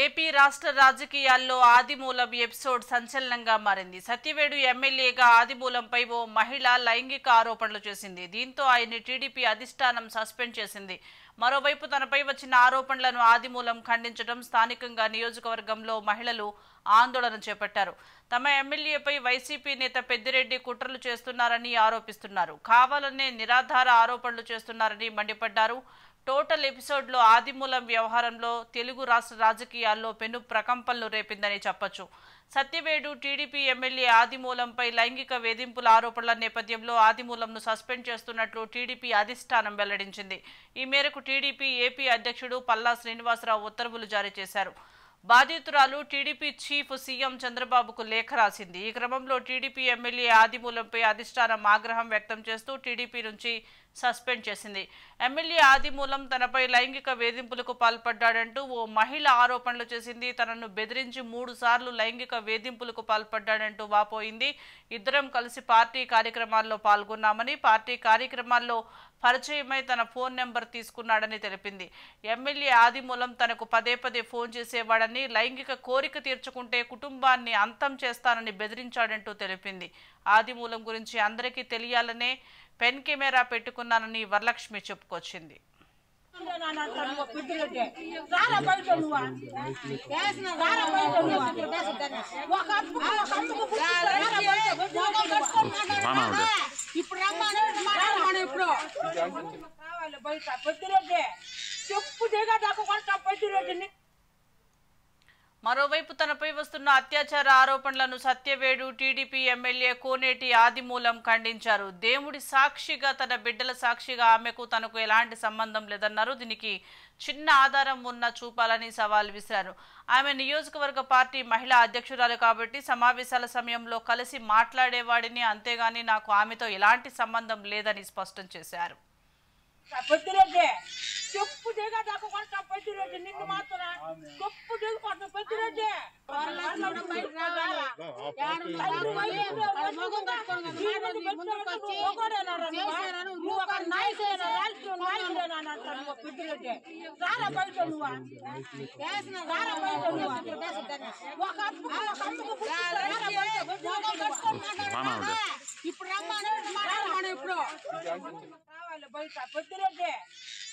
AP రాష్ట్ర రాజకీయాల్లో ఆదిమూలం episode సంచలనంగా మారింది. సత్యవేడు ఎమ్మెల్యేగా ఆదిమూలంపై ఓ మహిళ లైంగిక ఆరోపణలు చేసింది. దీంతో ఆయన్ని టీడీపీ అధిష్టానం సస్పెండ్ చేసింది. మరోవైపు తనపై వచ్చిన ఆరోపణలను ఆదిమూలం ఖండించడం, స్థానికంగా నియోజకవర్గంలో మహిళలు ఆందోళన చేపట్టారు. తమ ఎమ్మెల్యేపై వైసీపీ నేత పెద్దిరెడ్డి కుట్రలు చేస్తున్నారని ఆరోపిస్తున్నారు. కావాలనే నిరాధార ఆరోపణలు చేస్తున్నారని మండిపడ్డారు. టోటల్ ఎపిసోడ్లో ఆదిమూలం వ్యవహారంలో తెలుగు రాష్ట్ర రాజకీయాల్లో పెను ప్రకంపనలు రేపిందని చెప్పొచ్చు. సత్యవేడు టీడీపీ ఎమ్మెల్యే ఆదిమూలంపై లైంగిక వేధింపుల ఆరోపణల నేపథ్యంలో ఆదిమూలంను సస్పెండ్ చేస్తున్నట్లు టీడీపీ అధిష్టానం వెల్లడించింది. ఈ మేరకు టీడీపీ ఏపీ అధ్యక్షుడు పల్లా శ్రీనివాసరావు ఉత్తర్వులు జారీ చేశారు. బాధితురాలు టీడీపీ చీఫ్ సీఎం చంద్రబాబుకు లేఖ రాసింది. ఈ క్రమంలో టీడీపీ ఎమ్మెల్యే ఆదిమూలంపై అధిష్టానం ఆగ్రహం వ్యక్తం చేస్తూ టీడీపీ నుంచి సస్పెండ్ చేసింది. ఎమ్మెల్యే ఆదిమూలం తనపై లైంగిక వేధింపులకు పాల్పడ్డాడంటూ ఓ మహిళ ఆరోపణలు చేసింది. తనను బెదిరించి 3 సార్లు లైంగిక వేధింపులకు పాల్పడ్డాడంటూ వాపోయింది. ఇద్దరం కలిసి పార్టీ కార్యక్రమాల్లో పాల్గొన్నామని, పార్టీ కార్యక్రమాల్లో పరిచయమై తన ఫోన్ నెంబర్ తీసుకున్నాడని తెలిపింది. ఎమ్మెల్యే ఆదిమూలం తనకు పదే ఫోన్ చేసేవాడని, లైంగిక కోరిక తీర్చుకుంటే కుటుంబాన్ని అంతం చేస్తానని బెదిరించాడంటూ తెలిపింది. ఆదిమూలం గురించి అందరికీ తెలియాలనే పెన్ కెమెరా పెట్టుకున్నానని వరలక్ష్మి చెప్పుకొచ్చింది. మరోవైపు తనపై వస్తున్న అత్యాచార ఆరోపణలను సత్యవేడు టీడీపీ ఎమ్మెల్యే కోనేటి ఆదిమూలం ఖండించారు. దేవుడి సాక్షిగా, తన బిడ్డల సాక్షిగా ఆమెకు తనకు ఎలాంటి సంబంధం లేదన్నారు. దీనికి చిన్న ఆధారం ఉన్న చూపాలని సవాల్ విసిరారు. ఆమె నియోజకవర్గ పార్టీ మహిళా అధ్యక్షురాలు కాబట్టి సమావేశాల సమయంలో కలిసి మాట్లాడేవాడిని, అంతేగాని నాకు ఆమెతో ఎలాంటి సంబంధం లేదని స్పష్టం చేశారు. చెప్పు దిగా నాకు కొంచెం పెద్దిరెడ్డి నిన్ను మాత్రం చెప్పు దిగు కొంచెం పెద్దిరెడ్డి ఇప్పుడు రమ్మని ఇప్పుడు బయట పెద్దిరెడ్డి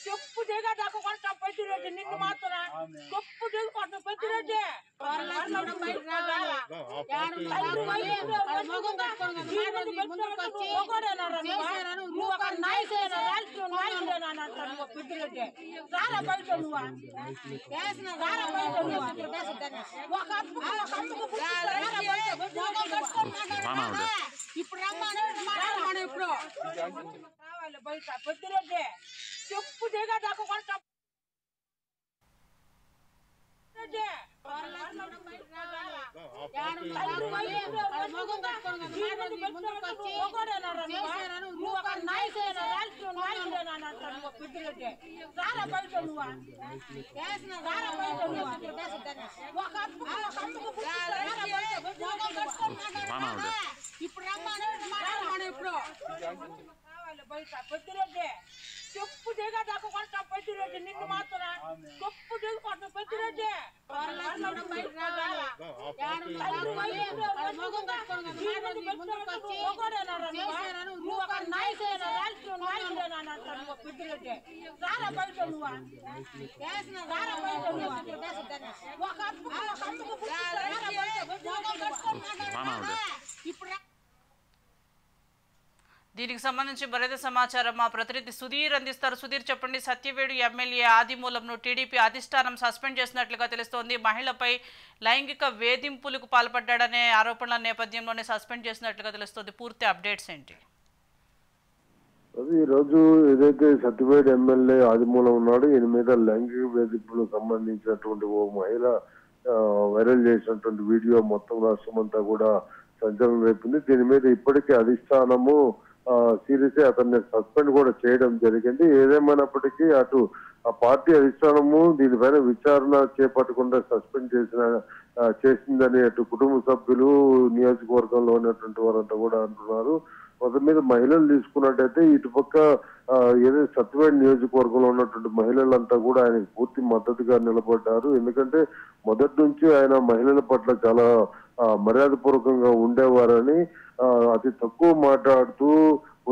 చెప్పు దిగా నాకు కొంచెం పెద్దిరెడ్డి నిన్ను మాత్రం చెప్పు దిగు కొంచెం పెద్దిరెడ్డి ఇప్పుడు రమ్మని ఇప్పుడు బయట పెద్దిరెడ్డి చెప్పు దిగా నాకు కొంచెం ఇప్పుడు రమ్మని ఇప్పుడు బయట పెద్దిరెడ్డి చెప్పు దిగా నాకు కొంచెం పెద్దిరెడ్డి నిన్ను మాత్రం చెప్పు దిగు కొంచెం పెద్దిరెడ్డి ఇప్పుడు దీనికి సంబంధించి మరింత సమాచారం మా ప్రతినిధి సుధీర్ అందిస్తారు. సుధీర్, చెప్పండి. సత్యవేడు ఎమ్మెల్యే ఆదిమూలంను టీడీపీ అధిష్టానం సస్పెండ్ చేసినట్లుగా తెలుస్తోంది. మహిళపై లైంగిక వేధింపులకు పాల్పడ్డాడనే ఆరోపణల నేపథ్యంలోనే సస్పెండ్ చేసినట్లుగా తెలుస్తోంది. పూర్తి అప్డేట్స్ ఏంటి? అది ఈరోజు ఏదైతే సత్యవేడు ఎమ్మెల్యే ఆదిమూలం ఉన్నాడు, ఈయన మీద లైంగిక వేధింపులకు సంబంధించినటువంటి ఓ మహిళ వైరల్ చేసినటువంటి వీడియో మొత్తం రాష్ట్రం అంతా కూడా సంచలనం రేపింది. దీని మీద ఇప్పటికే అధిష్టానము సీరియస్ అతన్ని సస్పెండ్ కూడా చేయడం జరిగింది. ఏదేమైనప్పటికీ అటు ఆ పార్టీ అధిష్టానము దీనిపైన విచారణ చేపట్టకుండా సస్పెండ్ చేసిందని అటు కుటుంబ సభ్యులు, నియోజకవర్గంలో ఉన్నటువంటి వారంతా కూడా అంటున్నారు. మొత్తం మీద మహిళలు తీసుకున్నట్టయితే ఇటుపక్క ఏదైతే సత్యవేడ్ నియోజకవర్గంలో ఉన్నటువంటి మహిళలంతా కూడా ఆయనకు పూర్తి మద్దతుగా నిలబడ్డారు. ఎందుకంటే మొదటి నుంచి ఆయన మహిళల పట్ల చాలా మర్యాదపూర్వకంగా ఉండేవారని, అతి తక్కువ మాట్లాడుతూ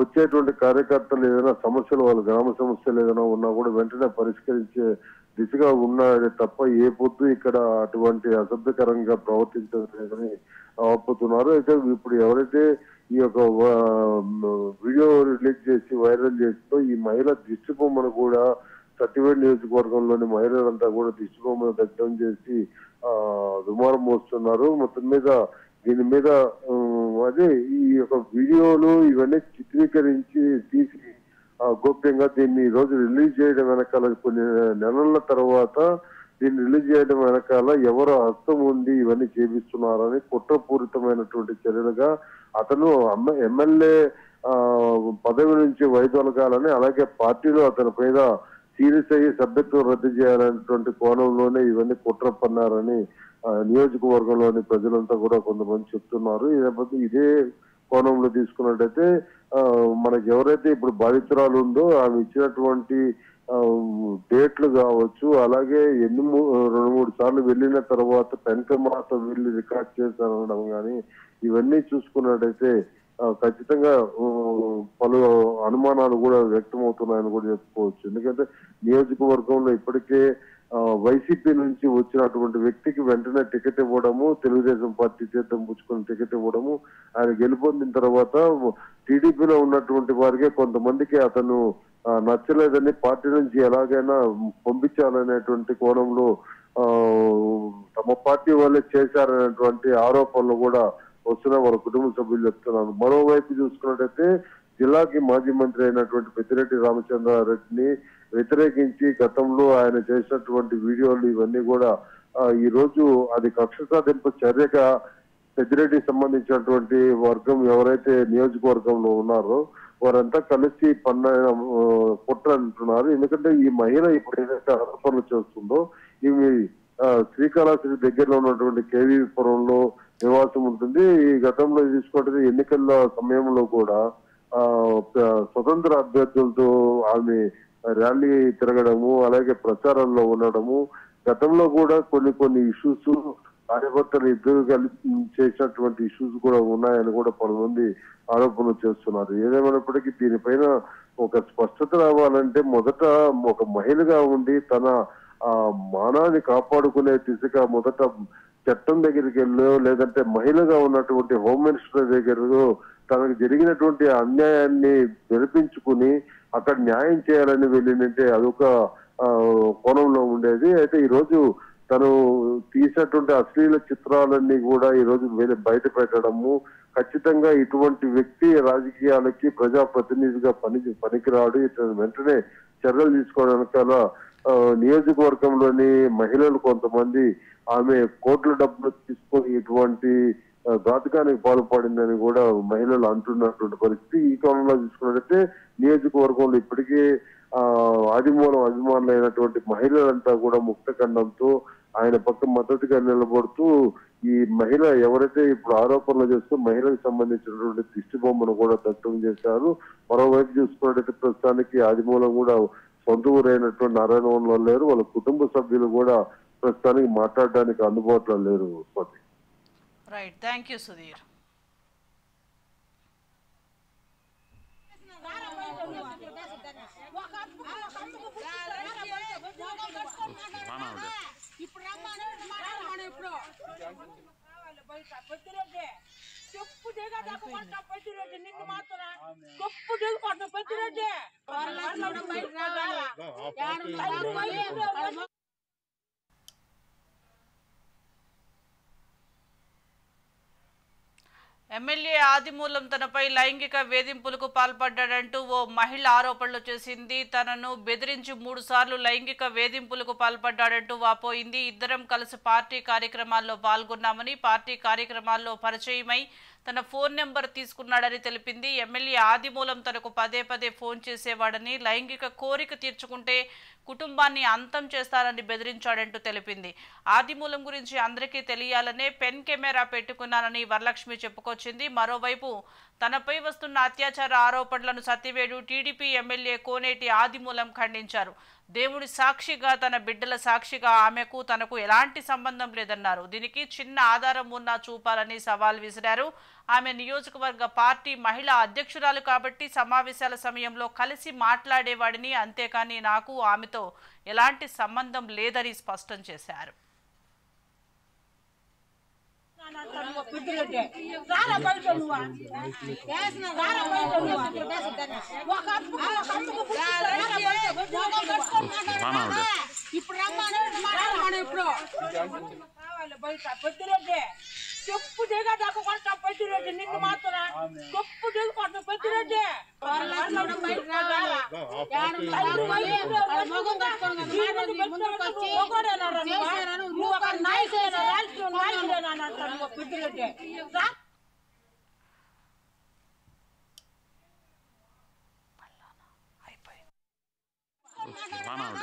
వచ్చేటువంటి కార్యకర్తలు ఏదైనా సమస్యలు, వాళ్ళ గ్రామ సమస్యలు ఏదైనా ఉన్నా కూడా వెంటనే పరిష్కరించే దిశగా ఉన్నాడే తప్ప ఏ పొద్దు ఇక్కడ అటువంటి అసభ్యకరంగా ప్రవర్తించడం లేదని ఆపుతున్నారు. అయితే ఇప్పుడు ఎవరైతే ఈ యొక్క వీడియో రిలీజ్ చేసి వైరల్ చేస్తూ ఈ మహిళ దిష్టి బొమ్మను కూడా సత్యవేడ్ నియోజకవర్గంలోని మహిళలంతా కూడా దిష్టి బొమ్మను దగ్ధం చేసి దుమారం మోస్తున్నారు. మొత్తం మీద దీని మీద అదే ఈ యొక్క వీడియోలు ఇవన్నీ చిత్రీకరించి తీసి గోప్యంగా దీన్ని ఈ రోజు రిలీజ్ చేయడం వెనకాల కొన్ని నెలల తర్వాత దీన్ని రిలీజ్ చేయడం వెనకాల ఎవరు హస్తం ఉండి ఇవన్నీ చేపిస్తున్నారని కుట్రపూరితమైనటువంటి చర్యలుగా అతను ఎమ్మెల్యే పదవి నుంచి వైదొలగాలని, అలాగే పార్టీలో అతని పైన సీరియస్ అయ్యి సభ్యత్వం రద్దు చేయాలనేటువంటి కోణంలోనే ఇవన్నీ కుట్ర పన్నారని నియోజకవర్గంలోని ప్రజలంతా కూడా కొంతమంది చెప్తున్నారు. ఇదే కోణంలో తీసుకున్నట్టయితే మనకి ఎవరైతే ఇప్పుడు బాధితురాలు ఉందో ఆమె ఇచ్చినటువంటి డేట్లు కావచ్చు, అలాగే 2-3 సార్లు వెళ్ళిన తర్వాత పెన్ కెమెరాతో వెళ్ళి రికార్డ్ చేశారనడం కానీ ఇవన్నీ చూసుకున్నట్టయితే ఖచ్చితంగా పలు అనుమానాలు కూడా వ్యక్తమవుతున్నాయని కూడా చెప్పుకోవచ్చు. ఎందుకంటే నియోజకవర్గంలో ఇప్పటికే వైసీపీ నుంచి వచ్చినటువంటి వ్యక్తికి వెంటనే టికెట్ ఇవ్వడము, తెలుగుదేశం పార్టీ చేతం పుచ్చుకొని టికెట్ ఇవ్వడము, ఆయన గెలుపొందిన తర్వాత టీడీపీలో ఉన్నటువంటి వారికే కొంతమందికి అతను నచ్చలేదని పార్టీ నుంచి ఎలాగైనా పంపించాలనేటువంటి కోణంలో తమ పార్టీ వాళ్ళే చేశారనేటువంటి ఆరోపణలు కూడా వస్తున్నాయి, వాళ్ళ కుటుంబ సభ్యులు చెప్తున్నారు. మరోవైపు చూసుకున్నట్టయితే జిల్లాకి మాజీ మంత్రి అయినటువంటి పెద్దిరెడ్డి రామచంద్రారెడ్డిని వ్యతిరేకించి గతంలో ఆయన చేసినటువంటి వీడియోలు ఇవన్నీ కూడా ఈ రోజు అది కక్ష సాధింపు చర్యగా పెద్దిరెడ్డికి సంబంధించినటువంటి వర్గం ఎవరైతే నియోజకవర్గంలో ఉన్నారో వారంతా కలిసి కుట్ర అంటున్నారు. ఎందుకంటే ఈ మహిళ ఇప్పుడు ఏదైతే ఆరోపణలు చేస్తుందో ఇవి శ్రీకాళహస్తి దగ్గరలో ఉన్నటువంటి కేవీపురంలో నివాసం ఉంటుంది. ఈ గతంలో తీసుకుంటే ఎన్నికల సమయంలో కూడా స్వతంత్ర అభ్యర్థులతో ఆమె ర్యాలీ తిరగడము, అలాగే ప్రచారంలో ఉండడము, గతంలో కూడా కొన్ని ఇష్యూస్ కార్యకర్తలు ఇద్దరు కలిసి చేసినటువంటి ఇష్యూస్ కూడా ఉన్నాయని కూడా కొంతమంది ఆరోపణలు చేస్తున్నారు. ఏదేమైనప్పటికీ దీనిపైన ఒక స్పష్టత రావాలంటే మొదట ఒక మహిళగా ఉండి తన మానాన్ని కాపాడుకునే దిశగా మొదట చట్టం దగ్గరికి వెళ్ళో, లేదంటే మహిళగా ఉన్నటువంటి హోమ్ మినిస్టర్ దగ్గర తనకు జరిగినటువంటి అన్యాయాన్ని వినిపించుకుని అక్కడ న్యాయం చేయాలని వెళ్ళినంటే అదొక కోణంలో ఉండేది. అయితే ఈ రోజు తను తీసినటువంటి అశ్లీల చిత్రాలన్నీ కూడా ఈ రోజు బయట పెట్టడము, ఖచ్చితంగా ఇటువంటి వ్యక్తి రాజకీయాలకి ప్రజాప్రతినిధిగా పనికిరాడు, ఇతను వెంటనే చర్యలు తీసుకోవడానికి నియోజకవర్గంలోని మహిళలు కొంతమంది ఆమె కోట్ల డబ్బులు తీసుకొని ఇటువంటి ఘాతుకానికి పాల్పడిందని కూడా మహిళలు అంటున్నటువంటి పరిస్థితి. ఈ కోణంలో చూసుకున్నట్లయితే నియోజకవర్గంలో ఇప్పటికే ఆదిమూలం అభిమానులైనటువంటి మహిళలంతా కూడా ముక్తఖండంతో ఆయన పక్క మద్దతుగా నిలబడుతూ ఈ మహిళ ఎవరైతే ఇప్పుడు ఆరోపణలు చేస్తూ మహిళలకు సంబంధించినటువంటి దిష్టి బొమ్మను కూడా దగ్ధం చేశారు. మరోవైపు చూసుకున్నట్టయితే ప్రస్తుతానికి ఆదిమూలం కూడా సొంత ఊరైనటువంటి నారాయణవనంలో లేరు, వాళ్ళ కుటుంబ సభ్యులు కూడా ప్రస్తుతానికి మాట్లాడడానికి అందుబాటులో లేరు. Right, thank you Sudheer. చెప్పు దిగరెడ్డి నిన్ను మాత్రం గొప్పు దిగుపడ్డ పెద్దిరెడ్డి ఎమ్మెల్యే ఆదిమూలం తనపై లైంగిక వేధింపులకు పాల్పడ్డాడంటూ ఓ మహిళ ఆరోపణలు చేసింది. తనను బెదిరించి 3 సార్లు లైంగిక వేధింపులకు పాల్పడ్డాడంటూ వాపోయింది. ఇద్దరం కలిసి పార్టీ కార్యక్రమాల్లో పాల్గొన్నామని, పార్టీ కార్యక్రమాల్లో పరిచయమై తన ఫోన్ నెంబర్ తీసుకున్నాడని తెలిపింది. ఎమ్మెల్యే ఆదిమూలం తనకు పదే పదే ఫోన్ చేసేవాడని, లైంగిక కోరిక తీర్చుకుంటే కుటుంబాన్ని అంతం చేస్తారని బెదిరించాడంటూ తెలిపింది. ఆదిమూలం గురించి అందరికీ తెలియాలనే పెన్ కెమెరా పెట్టుకున్నానని వరలక్ష్మి చెప్పుకొచ్చింది. మరోవైపు తనపై వస్తున్న అత్యాచార ఆరోపణలను సత్యవేడు టీడీపీ ఎమ్మెల్యే కోనేటి ఆదిమూలం ఖండించారు. దేవుడి సాక్షిగా, తన బిడ్డల సాక్షిగా ఆమెకు తనకు ఎలాంటి సంబంధం లేదన్నారు. దీనికి చిన్న ఆధారం ఉన్నా చూపాలని సవాల్ విసిరారు. ఆమె నియోజకవర్గ పార్టీ మహిళా అధ్యక్షురాలు కాబట్టి సమావేశాల సమయంలో కలిసి మాట్లాడేవాడిని, అంతేకాని నాకు ఆమెతో ఎలాంటి సంబంధం లేదని స్పష్టం చేశారు. చెప్పు దిగా దాకా కొట్ట పెద్దిరెడ్డి నిన్ను మాత్రం చెప్పు దిగు కొట్ట పెద్దిరెడ్డి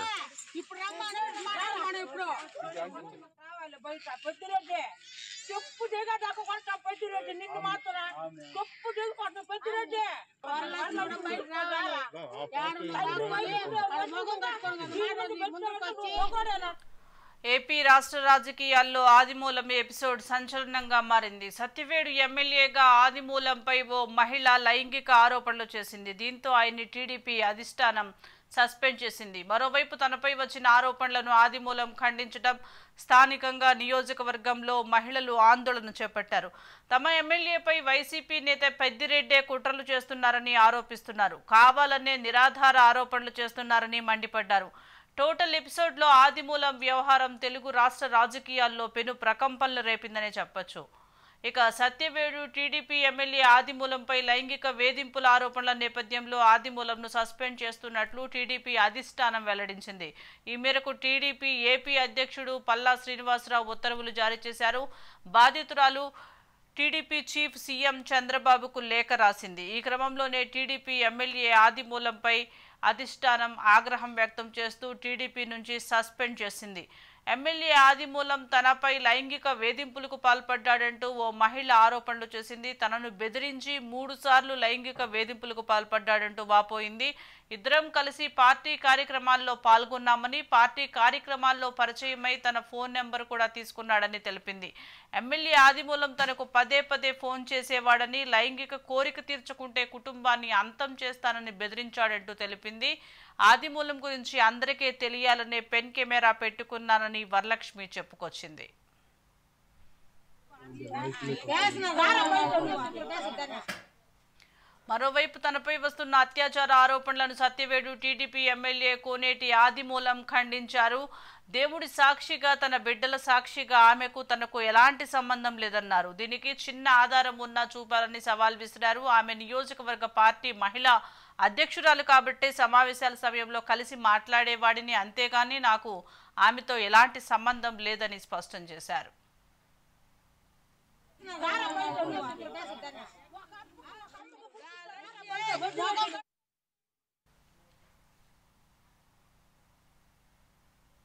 పెద్దిరెడ్డి ఇప్పుడు రమ్మని ఇప్పుడు రావాలి బయట పెద్దిరెడ్డి చెప్పు దిగా దాకా కొట్ట పెద్దిరెడ్డి నిన్ను మాత్రం చెప్పు దిగు కొట్ట పెద్దిరెడ్డి ఏపీ రాష్ట్ర రాజకీయాల్లో ఆదిమూలం ఎపిసోడ్ సంచలనంగా మారింది. సత్యవేడు ఎమ్మెల్యేగా ఆదిమూలంపై ఓ మహిళ లైంగిక ఆరోపణలు చేసింది. దీంతో ఆయన్ని టీడీపీ అధిష్టానం సస్పెండ్ చేసింది. మరోవైపు తనపై వచ్చిన ఆరోపణలను ఆదిమూలం ఖండించడం, స్థానికంగా నియోజకవర్గంలో మహిళలు ఆందోళన చేపట్టారు. తమ ఎమ్మెల్యేపై వైసీపీ నేత పెద్దిరెడ్డే కుట్రలు చేస్తున్నారని ఆరోపిస్తున్నారు. కావాలనే నిరాధార ఆరోపణలు చేస్తున్నారని మండిపడ్డారు. టోటల్ ఎపిసోడ్లో ఆదిమూలం వ్యవహారం తెలుగు రాష్ట్ర రాజకీయాల్లో పెను ప్రకంపనలు రేపిందనే చెప్పొచ్చు. ఇక సత్యవేడు టీడీపీ ఎమ్మెల్యే ఆదిమూలంపై లైంగిక వేధింపుల ఆరోపణల నేపథ్యంలో ఆదిమూలంను సస్పెండ్ చేస్తున్నట్లు టీడీపీ అధిష్టానం వెల్లడించింది. ఈ మేరకు టీడీపీ ఏపీ అధ్యక్షుడు పల్లా శ్రీనివాసరావు ఉత్తర్వులు జారీ చేశారు. బాధితురాలు టీడీపీ చీఫ్ సీఎం చంద్రబాబుకు లేఖ రాసింది. ఈ క్రమంలోనే టీడీపీ ఎమ్మెల్యే ఆదిమూలంపై అధిష్టానం ఆగ్రహం వ్యక్తం చేస్తూ టీడీపీ నుంచి సస్పెండ్ చేసింది. ఎమ్మెల్యే ఆదిమూలం తనపై లైంగిక వేధింపులకు పాల్పడ్డాడంటూ ఓ మహిళ ఆరోపణలు చేసింది. తనను బెదిరించి 3 సార్లు లైంగిక వేధింపులకు పాల్పడ్డాడంటూ వాపోయింది. ఇద్దరం కలిసి పార్టీ కార్యక్రమాల్లో పాల్గొన్నామని, పార్టీ కార్యక్రమాల్లో పరిచయమై తన ఫోన్ నెంబర్ కూడా తీసుకున్నాడని తెలిపింది. ఎమ్మెల్యే ఆదిమూలం తనకు పదే పదే ఫోన్ చేసేవాడని, లైంగిక కోరిక తీర్చుకుంటే కుటుంబాన్ని అంతం చేస్తానని బెదిరించాడంటూ తెలిపింది. ఆదిమూలం గురించి అందరికీ తెలియాలనే పెన్ కెమెరా పెట్టుకున్నానని వరలక్ష్మి చెప్పుకొచ్చింది. మరోవైపు తనపై వస్తున్న అత్యాచార ఆరోపణలను సత్యవేడు టీడీపీ ఎమ్మెల్యే కోనేటి ఆదిమూలం ఖండించారు. దేవుడి సాక్షిగా, తన బిడ్డల సాక్షిగా ఆమెకు తనకు ఎలాంటి సంబంధం లేదన్నారు. దీనికి చిన్న ఆధారం ఉన్నా చూపాలని సవాల్ విసిరారు. ఆమె నియోజకవర్గ పార్టీ మహిళా అధ్యక్షురాలు కాబట్టి సమావేశాల సమయంలో కలిసి మాట్లాడేవాడిని, అంతేగాని నాకు ఆమెతో ఎలాంటి సంబంధం లేదని స్పష్టం చేశారు.